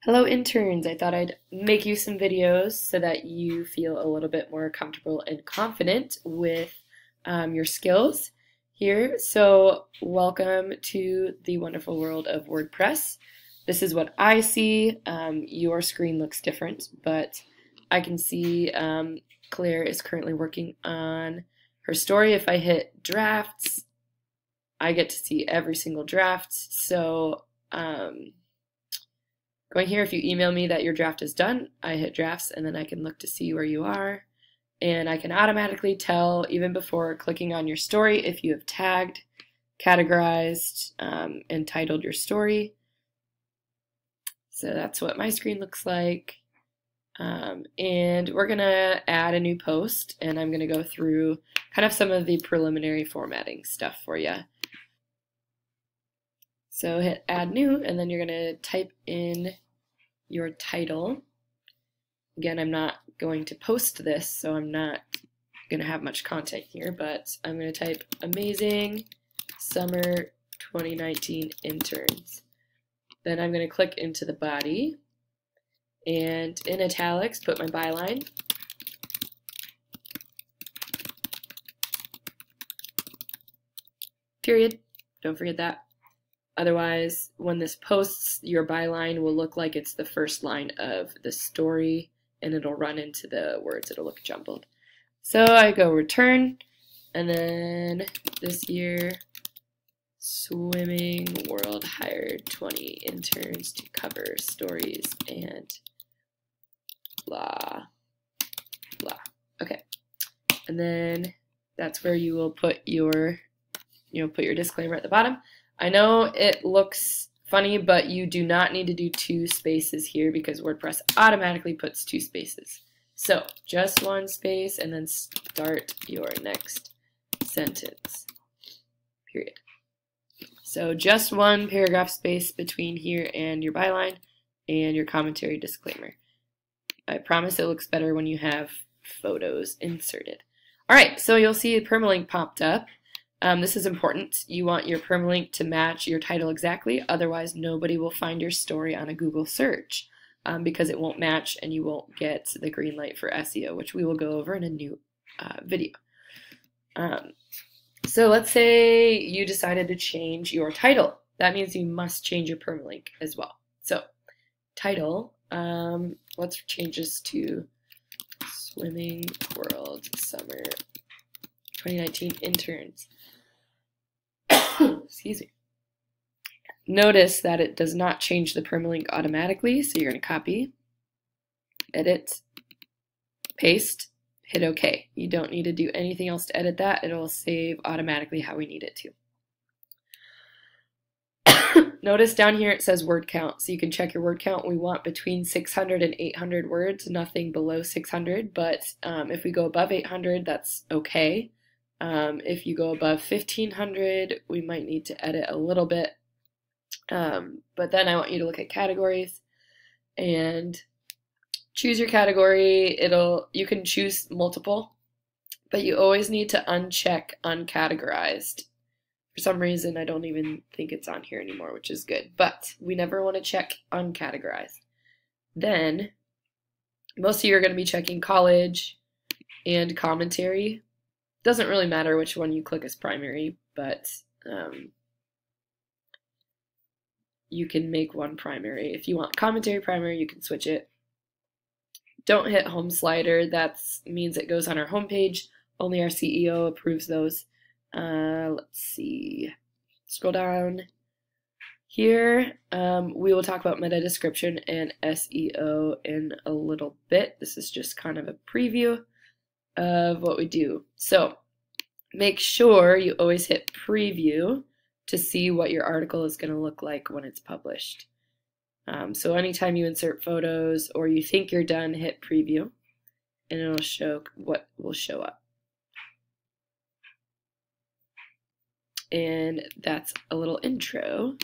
Hello interns, I thought I'd make you some videos so that you feel a little bit more comfortable and confident with your skills here. So welcome to the wonderful world of WordPress. This is what I see. Your screen looks different, but I can see Claire is currently working on her story. If I hit drafts, I get to see every single draft. So going here, if you email me that your draft is done, I hit drafts and then I can look to see where you are. And I can automatically tell, even before clicking on your story, if you have tagged, categorized, and titled your story. So that's what my screen looks like. And we're going to add a new post, and I'm going to go through kind of some of the preliminary formatting stuff for you. So hit add new, and then you're going to type in your title. Again, I'm not going to post this, so I'm not going to have much content here, but I'm going to type Amazing Summer 2019 Interns. Then I'm going to click into the body, and in italics, put my byline. Period. Don't forget that. Otherwise, when this posts, your byline will look like it's the first line of the story, and it'll run into the words. It'll look jumbled. So I go return, and then this year, Swimming World hired 20 interns to cover stories and blah, blah. Okay. And then that's where you will put your, put your disclaimer at the bottom. I know it looks funny, but you do not need to do 2 spaces here because WordPress automatically puts 2 spaces. So just 1 space and then start your next sentence, period. So just 1 paragraph space between here and your byline and your commentary disclaimer. I promise it looks better when you have photos inserted. All right, so you'll see a permalink popped up. This is important. You want your permalink to match your title exactly, otherwise nobody will find your story on a Google search because it won't match and you won't get the green light for SEO, which we will go over in a new video. So let's say you decided to change your title. That means you must change your permalink as well. So title, let's change this to Swimming World Summer 2019 Interns. Excuse me. Notice that it does not change the permalink automatically, so you're going to copy, edit, paste, hit OK. You don't need to do anything else to edit that. It'll save automatically how we need it to. Notice down here it says word count, so you can check your word count. We want between 600 and 800 words, nothing below 600, but if we go above 800, that's okay. If you go above 1500, we might need to edit a little bit. But then I want you to look at categories and choose your category. You can choose multiple, but you always need to uncheck uncategorized. For some reason, I don't even think it's on here anymore, which is good, but we never want to check uncategorized. Then most of you are going to be checking college and commentary. Doesn't really matter which one you click as primary, but you can make one primary. If you want commentary primary, you can switch it. Don't hit home slider. That means it goes on our homepage. Only our CEO approves those. Let's see. Scroll down here. We will talk about meta description and SEO in a little bit. This is just kind of a preview of what we do. So make sure you always hit preview to see what your article is going to look like when it's published. So anytime you insert photos or you think you're done, hit preview and it'll show what will show up. And that's a little intro